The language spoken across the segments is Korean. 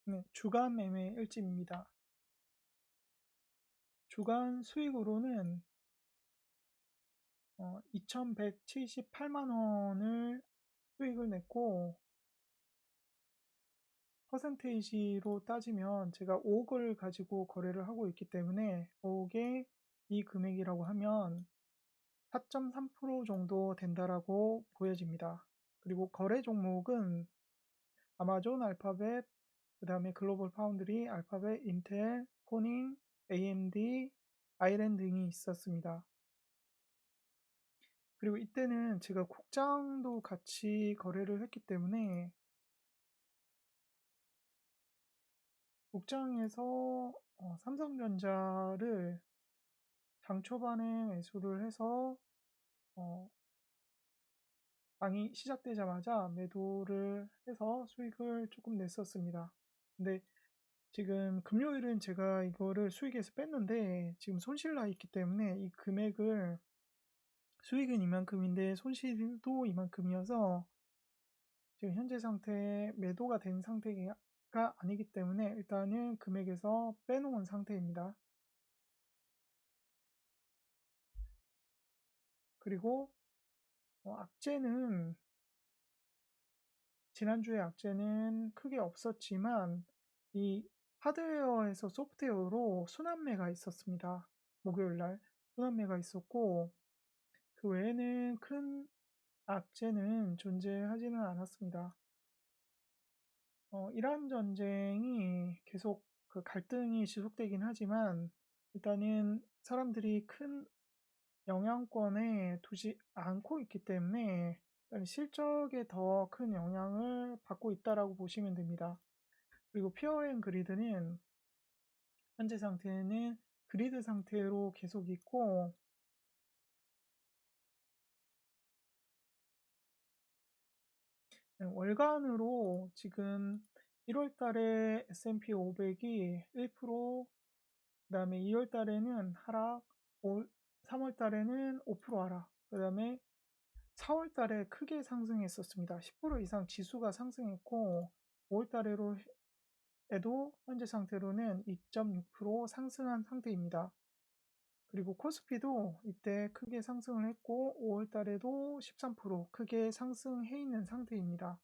네, 주간 매매 일지입니다. 주간 수익으로는 2,178만 원을 수익을 냈고, 퍼센테이지로 따지면 제가 5억을 가지고 거래를 하고 있기 때문에 5억에 이 금액이라고 하면 4.3% 정도 된다라고 보여집니다. 그리고 거래 종목은 아마존, 알파벳, 그 다음에 글로벌 파운드리, 알파벳, 인텔, 코닝, AMD, 아이랜 등이 있었습니다. 그리고 이때는 제가 국장도 같이 거래를 했기 때문에 국장에서 삼성전자를 장 초반에 매수를 해서 장이 시작되자마자 매도를 해서 수익을 조금 냈었습니다. 근데 지금 금요일은 제가 이거를 수익에서 뺐는데 지금 손실 나 있기 때문에 이 금액을 수익은 이만큼인데 손실도 이만큼이어서 지금 현재 상태에 매도가 된 상태가 아니기 때문에 일단은 금액에서 빼놓은 상태입니다. 그리고 악재는 지난주에 악재는 크게 없었지만 이 하드웨어에서 소프트웨어로 순환매가 있었습니다. 목요일날 순환매가 있었고 그 외에는 큰 악재는 존재하지는 않았습니다. 이란 전쟁이 계속 그 갈등이 지속되긴 하지만 일단은 사람들이 큰 영향권에 두지 않고 있기 때문에 일단 실적에 더 큰 영향을 받고 있다라고 보시면 됩니다. 그리고 피어 앤 그리드는 현재 상태는 그리드 상태로 계속 있고 월간으로 지금 1월 달에 S&P 500이 1%, 그다음에 2월 달에는 하락, 3월 달에는 5% 하락, 그다음에 4월 달에 크게 상승했었습니다. 10% 이상 지수가 상승했고 5월 달에도 현재 상태로는 2.6% 상승한 상태입니다. 그리고 코스피도 이때 크게 상승을 했고 5월 달에도 13% 크게 상승해 있는 상태입니다.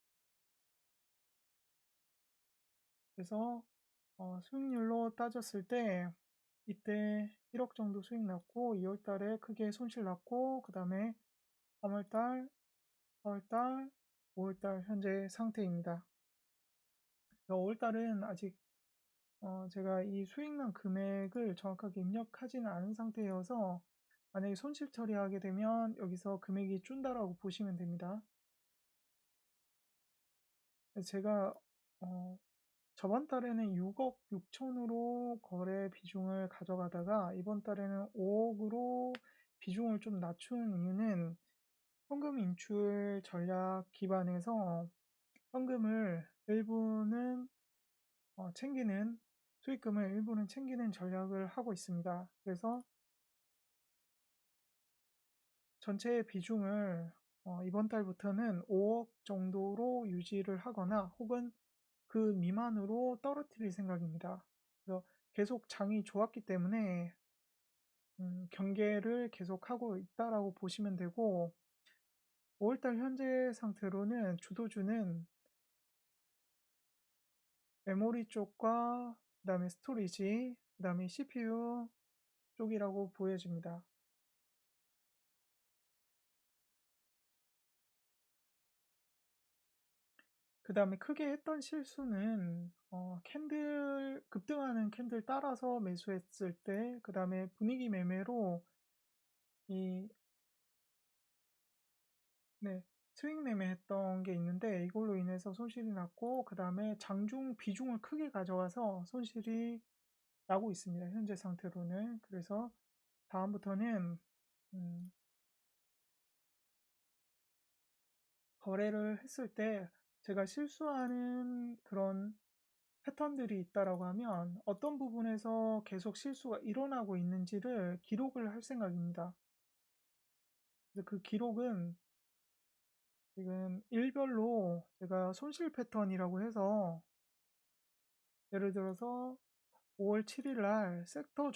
그래서 수익률로 따졌을 때 이때 1억 정도 수익 났고 2월 달에 크게 손실 났고 그 다음에 3월 달, 4월 달, 5월 달 현재 상태입니다. 5월 달은 아직 제가 이 수익난 금액을 정확하게 입력하지는 않은 상태여서 만약에 손실 처리하게 되면 여기서 금액이 준다라고 보시면 됩니다. 제가 저번 달에는 6억 6천으로 거래 비중을 가져가다가 이번 달에는 5억으로 비중을 좀 낮춘 이유는 현금 인출 전략 기반에서 현금을 일부는 챙기는 수익금을 일부는 챙기는 전략을 하고 있습니다. 그래서 전체 비중을 이번 달부터는 5억 정도로 유지를 하거나 혹은 그 미만으로 떨어뜨릴 생각입니다. 그래서 계속 장이 좋았기 때문에 경계를 계속하고 있다라고 보시면 되고 5월달 현재 상태로는 주도주는 메모리 쪽과 그 다음에 스토리지, 그 다음에 CPU 쪽이라고 보여집니다. 그 다음에 크게 했던 실수는 캔들 급등하는 캔들 따라서 매수했을 때, 그 다음에 분위기 매매로 이 네, 스윙 매매했던 게 있는데 이걸로 인해서 손실이 났고 그 다음에 장중 비중을 크게 가져와서 손실이 나고 있습니다. 현재 상태로는. 그래서 다음부터는 음, 거래를 했을 때 제가 실수하는 그런 패턴들이 있다라고 하면 어떤 부분에서 계속 실수가 일어나고 있는지를 기록을 할 생각입니다. 그래서 그 기록은 지금 일별로 제가 손실 패턴이라고 해서 예를 들어서 5월 7일 날 섹터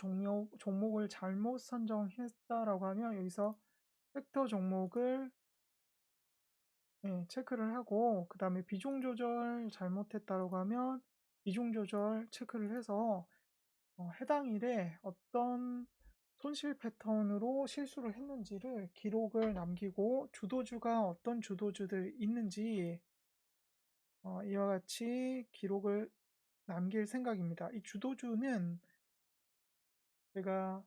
종목을 잘못 선정했다라고 하면 여기서 섹터 종목을 체크를 하고, 그 다음에 비중 조절 잘못했다라고 하면 비중 조절 체크를 해서 해당 일에 어떤 손실 패턴으로 실수를 했는지를 기록을 남기고, 주도주가 어떤 주도주들 있는지 이와 같이 기록을 남길 생각입니다. 이 주도주는 제가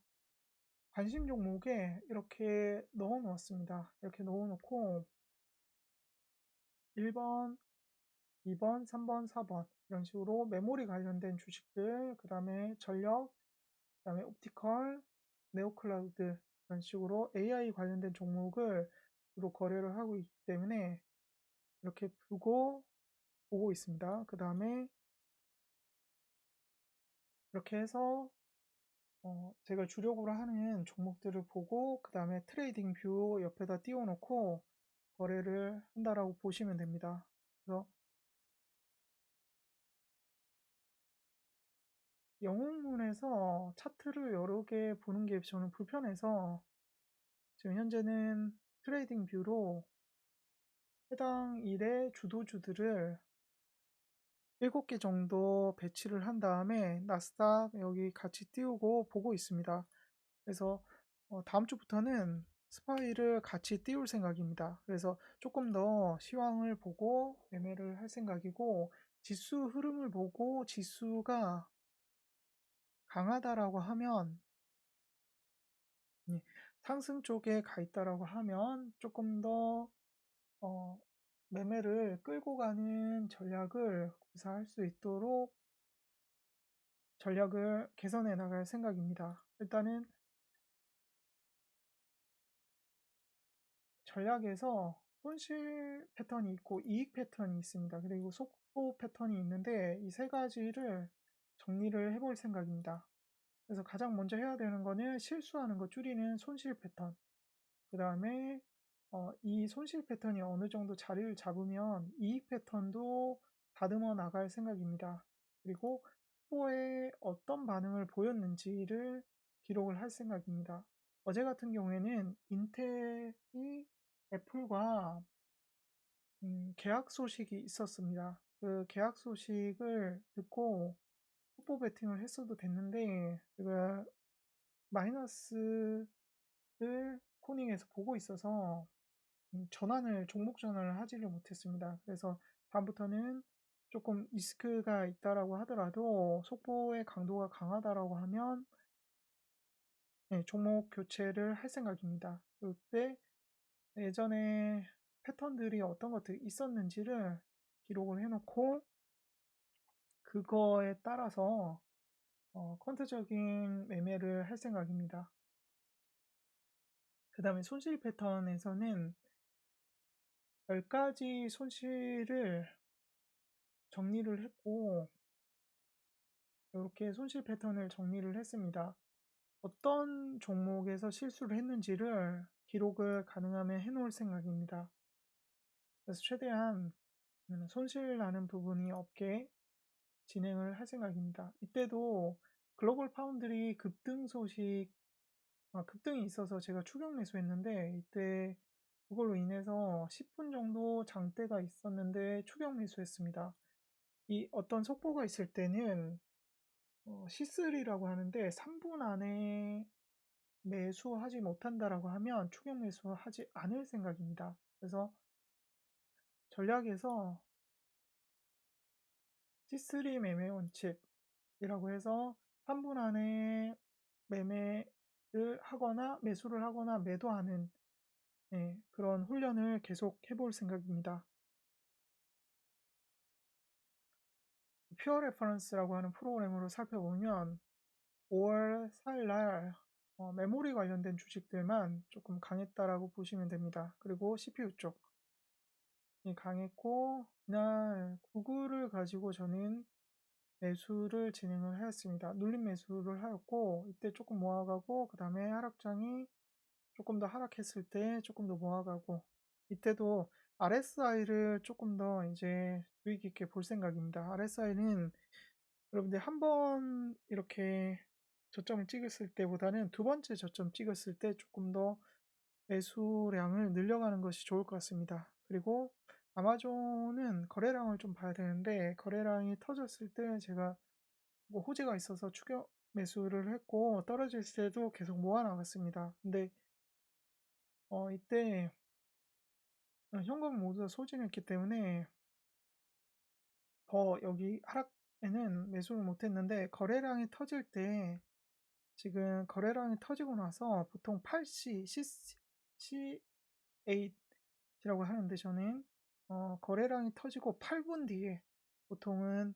관심 종목에 이렇게 넣어 놓았습니다. 이렇게 넣어 놓고 1번, 2번, 3번, 4번 이런 식으로 메모리 관련된 주식들, 그 다음에 전력, 그 다음에 옵티컬, 네오클라우드 이런 식으로 AI 관련된 종목을 주로 거래를 하고 있기 때문에 이렇게 두고 보고 있습니다. 그 다음에 이렇게 해서 제가 주력으로 하는 종목들을 보고, 그 다음에 트레이딩 뷰 옆에다 띄워놓고 거래를 한다라고 보시면 됩니다. 그래서 영웅문에서 차트를 여러 개 보는 게 저는 불편해서 지금 현재는 트레이딩 뷰로 해당 일의 주도주들을 7개 정도 배치를 한 다음에 나스닥 여기 같이 띄우고 보고 있습니다. 그래서 다음 주부터는 스파이를 같이 띄울 생각입니다. 그래서 조금 더 시황을 보고 매매를 할 생각이고, 지수 흐름을 보고 지수가 강하다라고 하면, 상승 쪽에 가 있다라고 하면 조금 더 매매를 끌고 가는 전략을 구사할 수 있도록 전략을 개선해 나갈 생각입니다. 일단은 전략에서 손실 패턴이 있고 이익 패턴이 있습니다. 그리고 속보 패턴이 있는데 이 세 가지를 정리를 해볼 생각입니다. 그래서 가장 먼저 해야 되는 거는 실수하는 거 줄이는 손실 패턴. 그 다음에 이 손실 패턴이 어느 정도 자리를 잡으면 이익 패턴도 다듬어 나갈 생각입니다. 그리고 후보에 어떤 반응을 보였는지를 기록을 할 생각입니다. 어제 같은 경우에는 인텔이 애플과 계약 소식이 있었습니다. 그 계약 소식을 듣고 후보 베팅을 했어도 됐는데 제가 마이너스를 코닝에서 보고 있어서 종목 전환을 하지를 못했습니다. 그래서 다음부터는 조금 리스크가 있다라고 하더라도 속보의 강도가 강하다라고 하면 종목 교체를 할 생각입니다. 그때 예전에 패턴들이 어떤 것들이 있었는지를 기록을 해놓고 그거에 따라서 컨트적인 매매를 할 생각입니다. 그 다음에 손실 패턴에서는 10가지 손실을 정리를 했고, 이렇게 손실 패턴을 정리를 했습니다. 어떤 종목에서 실수를 했는지를 기록을 가능하면 해놓을 생각입니다. 그래서 최대한 손실 나는 부분이 없게 진행을 할 생각입니다. 이때도 글로벌 파운드리 급등이 있어서 제가 추격 매수했는데, 이때 그걸로 인해서 10분 정도 장대가 있었는데 추격 매수했습니다. 이 어떤 속보가 있을 때는 C3라고 하는데 3분 안에 매수하지 못한다라고 하면 추격 매수하지 않을 생각입니다. 그래서 전략에서 C3 매매 원칙이라고 해서 3분 안에 매매를 하거나 매수를 하거나 매도하는 그런 훈련을 계속 해볼 생각입니다. 퓨어 레퍼런스라고 하는 프로그램으로 살펴보면 5월 4일 날 메모리 관련된 주식들만 조금 강했다라고 보시면 됩니다. 그리고 CPU 쪽이 강했고, 이날 구글을 가지고 저는 매수를 진행을 하였습니다. 눌림 매수를 하였고, 이때 조금 모아가고, 그 다음에 하락장이 조금 더 하락했을 때 조금 더 모아가고, 이때도 RSI를 조금 더 이제 주의 깊게 볼 생각입니다. RSI는 여러분들 한 번 이렇게 저점을 찍었을 때보다는 두 번째 저점 찍었을 때 조금 더 매수량을 늘려가는 것이 좋을 것 같습니다. 그리고 아마존은 거래량을 좀 봐야 되는데 거래량이 터졌을 때 제가 뭐 호재가 있어서 추격 매수를 했고 떨어질 때도 계속 모아 나갔습니다. 근데 이때 현금 모두 다 소진했기 때문에 더 여기 하락에는 매수를 못했는데 거래량이 터질 때 지금 거래량이 터지고 나서 보통 8C, C8이라고 하는데 저는 거래량이 터지고 8분 뒤에 보통은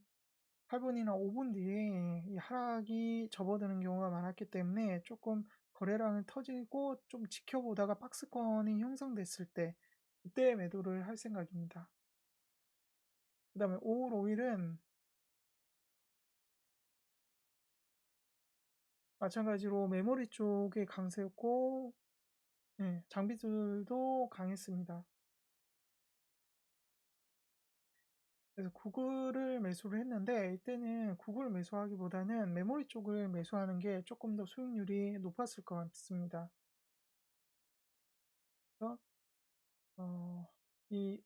8분이나 5분 뒤에 이 하락이 접어드는 경우가 많았기 때문에 조금 거래량이 터지고 좀 지켜보다가 박스권이 형성됐을 때 그때 매도를 할 생각입니다. 그 다음에 5월 5일은 마찬가지로 메모리 쪽에 강세였고 장비들도 강했습니다. 그래서 구글을 매수를 했는데 이때는 구글을 매수하기보다는 메모리 쪽을 매수하는 게 조금 더 수익률이 높았을 것 같습니다. 그래서 이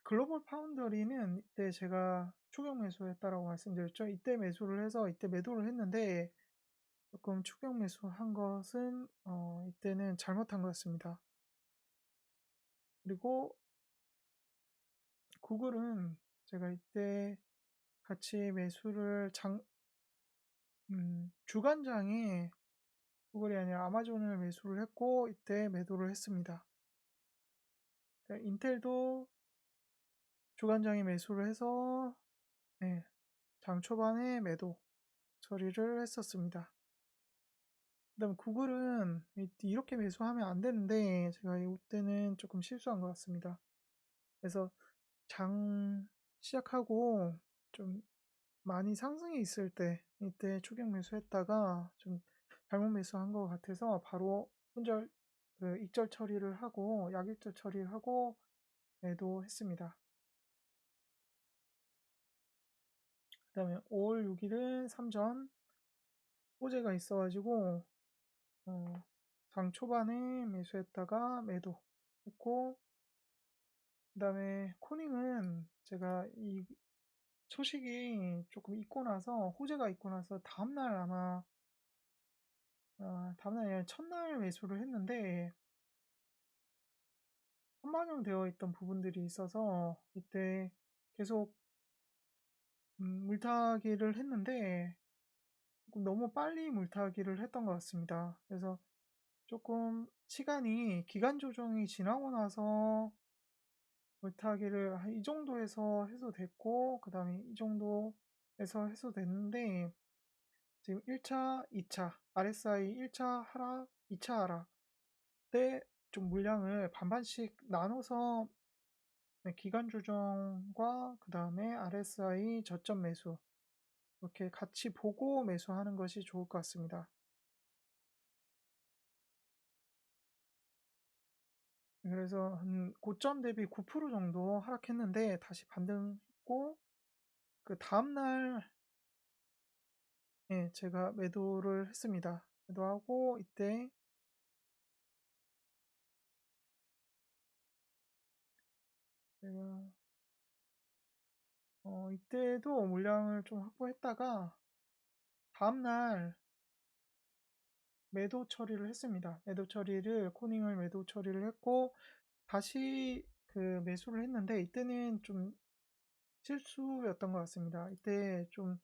글로벌 파운더리는 이때 제가 추격 매수했다라고 말씀드렸죠. 이때 매수를 해서 이때 매도를 했는데 조금 추격 매수한 것은 이때는 잘못한 것 같습니다. 그리고 구글은 제가 이때 같이 매수를 주간장에 구글이 아니라 아마존을 매수를 했고 이때 매도를 했습니다. 인텔도 주간장에 매수를 해서 장 초반에 매도 처리를 했었습니다. 그 다음에 구글은 이렇게 매수하면 안 되는데 제가 이때는 조금 실수한 것 같습니다. 그래서 장 시작하고 좀 많이 상승이 있을 때 이때 추격 매수했다가 좀 잘못 매수한 것 같아서 바로 손절 익절 처리를 하고 약익절 처리를 하고 매도했습니다. 그 다음에 5월 6일은 삼전 호재가 있어가지고 장 초반에 매수했다가 매도했고 그 다음에 코닝은 제가 이 소식이 조금 있고 나서 호재가 있고 나서 다음날 아마 다음날 아니라 첫날 매수를 했는데 선반영되어 있던 부분들이 있어서 이때 계속 물타기를 했는데 너무 빨리 물타기를 했던 것 같습니다. 그래서 조금 시간이 기간 조정이 지나고 나서 물타기를 한 이 정도에서 해소됐고 그 다음에 이 정도에서 해소됐는데 지금 1차, 2차 RSI 1차 하락, 2차 하락 때 좀 물량을 반반씩 나눠서 기간 조정과 그 다음에 RSI 저점 매수 이렇게 같이 보고 매수하는 것이 좋을 것 같습니다. 그래서 한 고점 대비 9% 정도 하락했는데 다시 반등했고 그 다음날 제가 매도를 했습니다. 매도하고 이때 제가 이때도 물량을 좀 확보했다가 다음날 매도 처리를 했습니다. 매도 처리를 코닝을 매도 처리를 했고 다시 그 매수를 했는데 이때는 좀 실수였던 것 같습니다. 이때 좀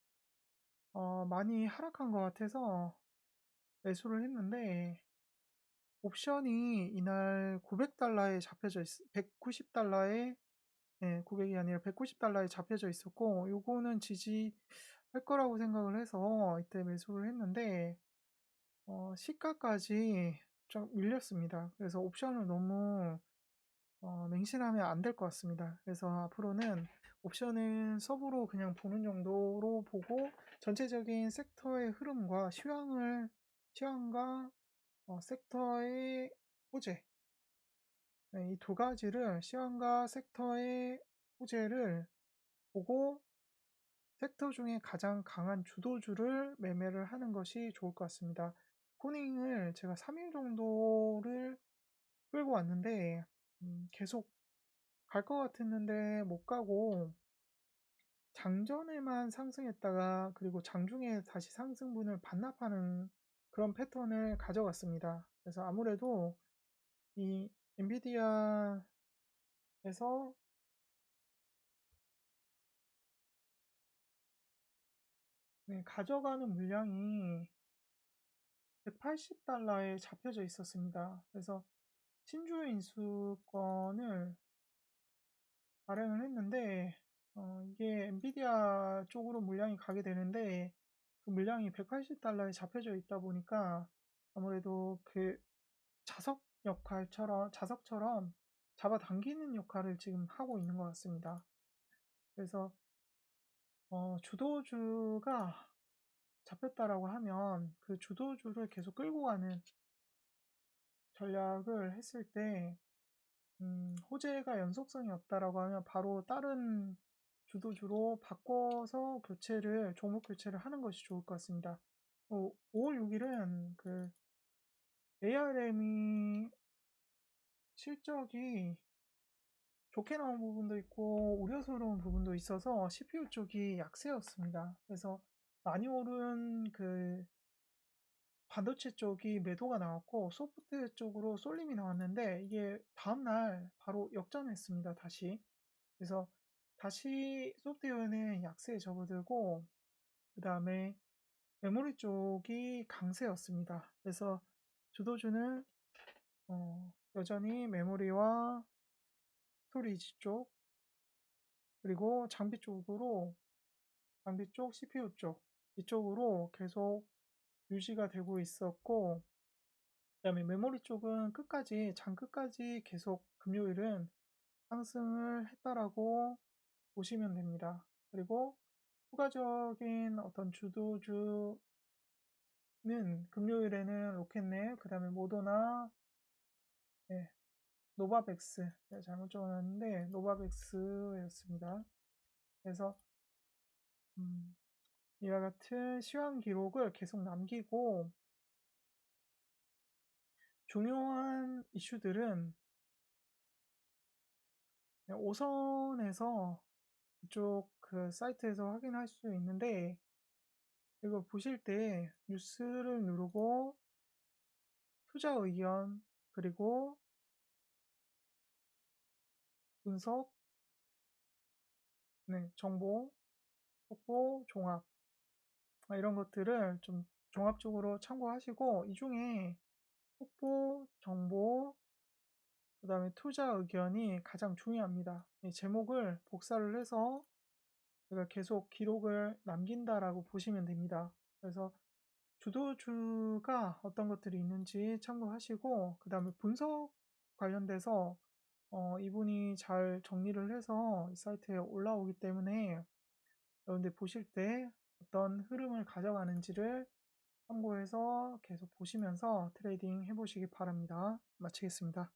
많이 하락한 것 같아서 매수를 했는데 옵션이 이날 900달러에 잡혀져 190달러에 900이 아니라 190달러에 잡혀져 있었고 요거는 지지할 거라고 생각을 해서 이때 매수를 했는데 시가까지 좀 밀렸습니다. 그래서 옵션을 너무 맹신하면 안 될 것 같습니다. 그래서 앞으로는 옵션은 서브로 그냥 보는 정도로 보고 전체적인 섹터의 흐름과 시황과 섹터의 호재 이 두 가지를 시황과 섹터의 호재를 보고 섹터 중에 가장 강한 주도주를 매매를 하는 것이 좋을 것 같습니다. 코닝을 제가 3일 정도를 끌고 왔는데 계속 갈 것 같았는데 못 가고 장전에만 상승했다가 그리고 장중에 다시 상승분을 반납하는 그런 패턴을 가져갔습니다. 그래서 아무래도 이 엔비디아에서 가져가는 물량이 180달러에 잡혀져 있었습니다. 그래서 신주 인수권을 발행을 했는데 이게 엔비디아 쪽으로 물량이 가게 되는데 그 물량이 180달러에 잡혀져 있다 보니까 아무래도 그 자석처럼 잡아당기는 역할을 지금 하고 있는 것 같습니다. 그래서 주도주가 잡혔다라고 하면 그 주도주를 계속 끌고 가는 전략을 했을 때 호재가 연속성이 없다라고 하면 바로 다른 주도주로 바꿔서 종목 교체를 하는 것이 좋을 것 같습니다. 5월 6일은 그 ARM이 실적이 좋게 나온 부분도 있고 우려스러운 부분도 있어서 CPU 쪽이 약세였습니다. 그래서 많이 오른 그 반도체 쪽이 매도가 나왔고 소프트 쪽으로 쏠림이 나왔는데 이게 다음날 바로 역전했습니다. 다시. 그래서 다시 소프트웨어는 약세에 접어들고 그 다음에 메모리 쪽이 강세였습니다. 그래서 주도주는 여전히 메모리와 스토리지 쪽 그리고 장비 쪽 CPU 쪽 이쪽으로 계속 유지가 되고 있었고 그다음에 메모리 쪽은 장 끝까지 계속 금요일은 상승을 했다라고 보시면 됩니다. 그리고 추가적인 어떤 주도주는 금요일에는 로켓넷, 그 다음에 모더나, 네, 노바백스, 제가 잘못 적어놨는데 노바백스였습니다. 그래서 이와 같은 시황 기록을 계속 남기고 중요한 이슈들은 오선에서 이쪽 그 사이트에서 확인할 수 있는데 이거 보실 때 뉴스를 누르고 투자 의견 그리고 분석, 정보, 속보, 종합 이런 것들을 좀 종합적으로 참고하시고 이 중에 속보, 정보, 그 다음에 투자 의견이 가장 중요합니다. 이 제목을 복사를 해서 제가 계속 기록을 남긴다라고 보시면 됩니다. 그래서 주도주가 어떤 것들이 있는지 참고하시고 그 다음에 분석 관련돼서 이분이 잘 정리를 해서 이 사이트에 올라오기 때문에 여러분들 보실 때 어떤 흐름을 가져가는지를 참고해서 계속 보시면서 트레이딩 해보시기 바랍니다. 마치겠습니다.